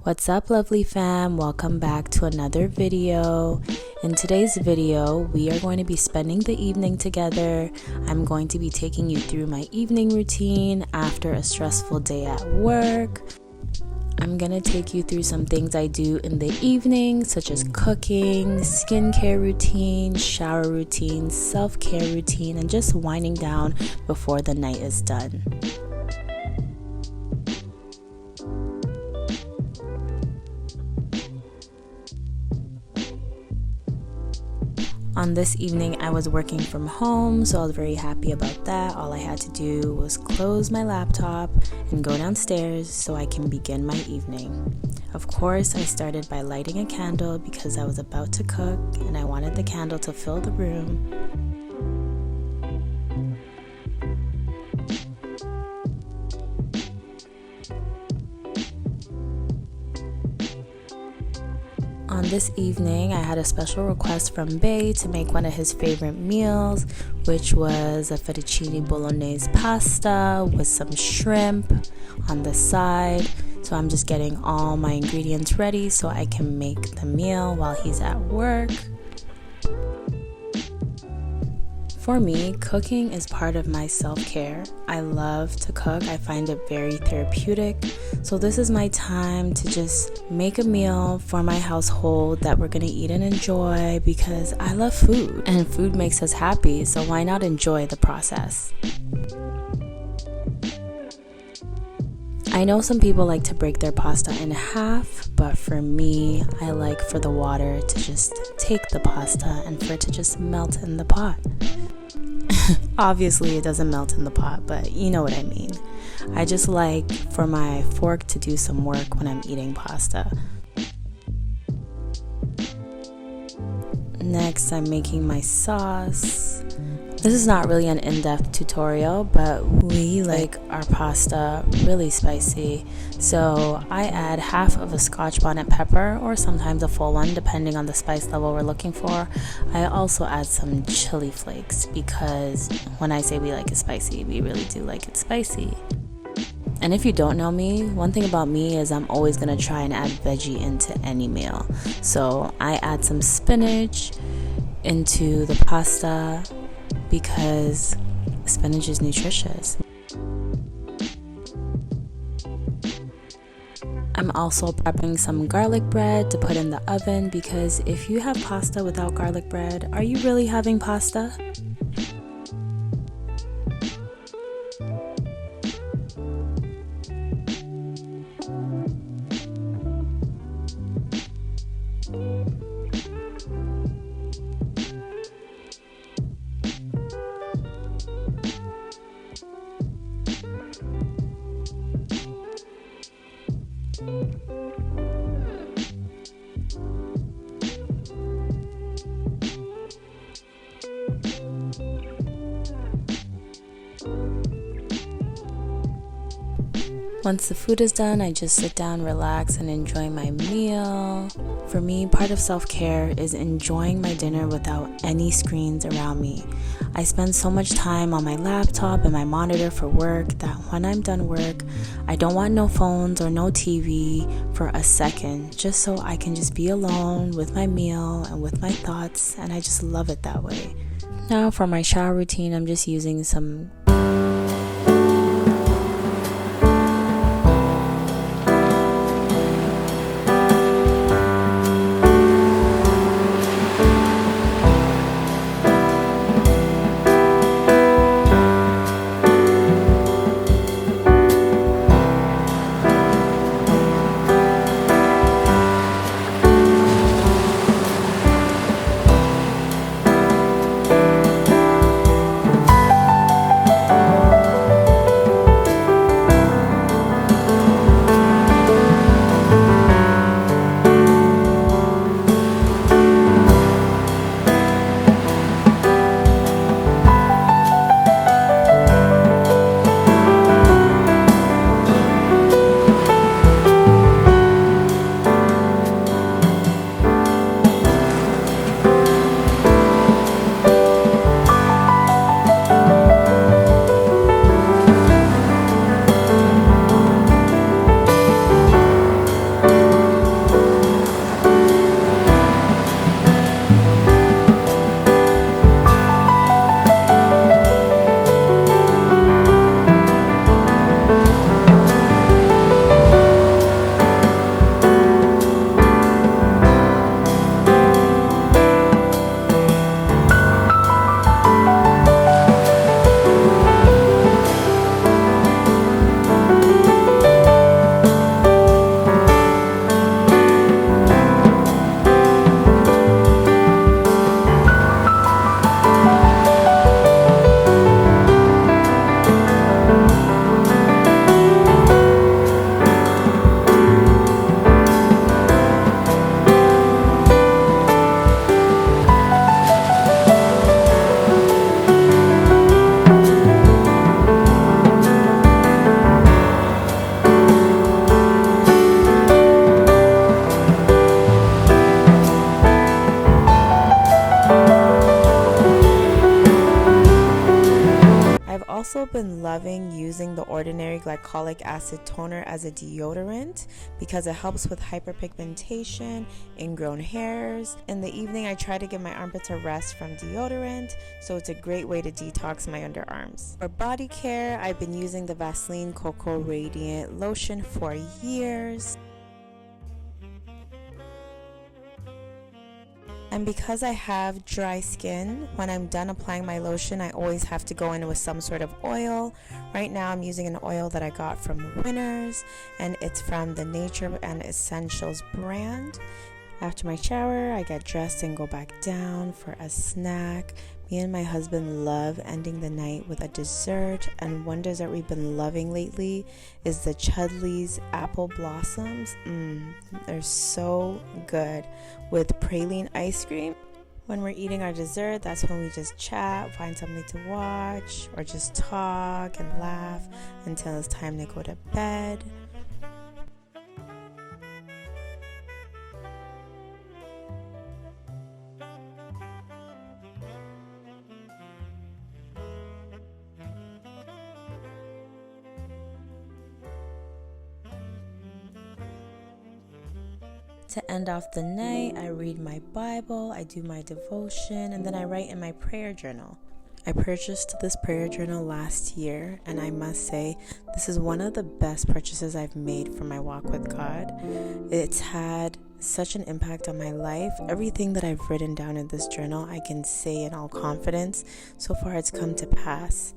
What's up, lovely fam? Welcome back to another video. In today's video, we are going to be spending the evening together. I'm going to be taking you through my evening routine after a stressful day at work. I'm going to take you through some things I do in the evening, such as cooking, skincare routine, shower routine, self-care routine, and just winding down before the night is done. On this evening, I was working from home, so I was very happy about that. All I had to do was close my laptop and go downstairs so I can begin my evening. Of course, I started by lighting a candle because I was about to cook and I wanted the candle to fill the room. On this evening, I had a special request from Bay to make one of his favorite meals, which was a fettuccine bolognese pasta with some shrimp on the side. So I'm just getting all my ingredients ready so I can make the meal while he's at work. For me, cooking is part of my self-care. I love to cook. I find it very therapeutic. So this is my time to just make a meal for my household that we're gonna eat and enjoy because I love food and food makes us happy. So why not enjoy the process? I know some people like to break their pasta in half, but for me, I like for the water to just take the pasta and for it to just melt in the pot. Obviously, it doesn't melt in the pot, but you know what I mean. I just like for my fork to do some work when I'm eating pasta. Next, I'm making my sauce. This is not really an in-depth tutorial, but we like our pasta really spicy. So I add half of a Scotch bonnet pepper or sometimes a full one depending on the spice level we're looking for. I also add some chili flakes because when I say we like it spicy, we really do like it spicy. And if you don't know me, one thing about me is I'm always going to try and add veggie into any meal. So I add some spinach into the pasta because spinach is nutritious. I'm also prepping some garlic bread to put in the oven because if you have pasta without garlic bread, are you really having pasta? Once the food is done, I just sit down, relax, and enjoy my meal. For me, part of self-care is enjoying my dinner without any screens around me. I spend so much time on my laptop and my monitor for work that when I'm done work, I don't want no phones or no TV for a second, just so I can just be alone with my meal and with my thoughts, and I just love it that way. Now for my shower routine, I'm just using some also been loving using the Ordinary Glycolic Acid Toner as a deodorant because it helps with hyperpigmentation, ingrown hairs. In the evening, I try to give my armpits a rest from deodorant, so it's a great way to detox my underarms. For body care, I've been using the Vaseline Cocoa Radiant Lotion for years. And because I have dry skin, when I'm done applying my lotion, I always have to go in with some sort of oil. Right now I'm using an oil that I got from Winners, and it's from the Nature and Essentials brand. After my shower, I get dressed and go back down for a snack. Me and my husband love ending the night with a dessert, and one dessert we've been loving lately is the Chudley's Apple Blossoms. They're so good with praline ice cream. When we're eating our dessert, that's when we just chat, find something to watch, or just talk and laugh until it's time to go to bed. To end off the night, I read my Bible, I do my devotion, and then I write in my prayer journal. I purchased this prayer journal last year, and I must say, this is one of the best purchases I've made for my walk with God. It's had such an impact on my life. Everything that I've written down in this journal, I can say in all confidence, so far it's come to pass.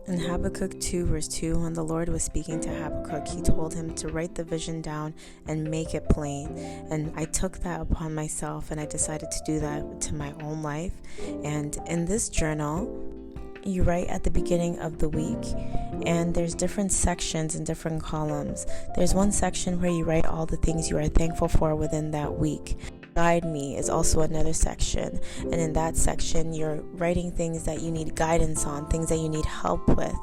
In Habakkuk 2 verse 2, when the Lord was speaking to Habakkuk, he told him to write the vision down and make it plain. And I took that upon myself, and I decided to do that to my own life. And in this journal, you write at the beginning of the week, and there's different sections and different columns. There's one section where you write all the things you are thankful for within that week. Guide me is also another section, and in that section you're writing things that you need guidance on, things that you need help with.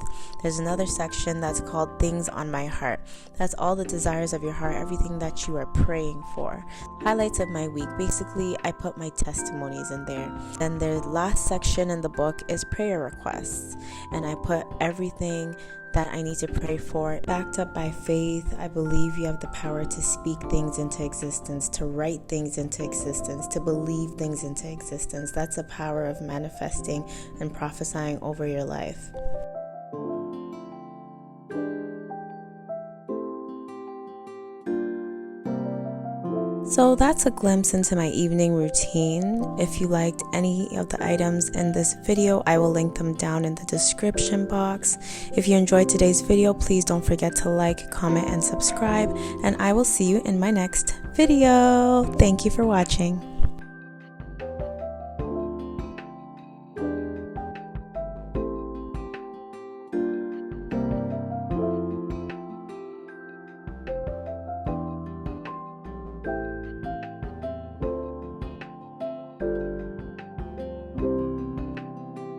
There's another section that's called things on my heart. That's all the desires of your heart, everything that you are praying for. Highlights of my week, basically I put my testimonies in there. Then the last section in the book is prayer requests, and I put everything that I need to pray for. Backed up by faith, I believe you have the power to speak things into existence, to write things into existence, to believe things into existence. That's the power of manifesting and prophesying over your life. So that's a glimpse into my evening routine. If you liked any of the items in this video, I will link them down in the description box. If you enjoyed today's video, please don't forget to like, comment, and subscribe, and I will see you in my next video. Thank you for watching.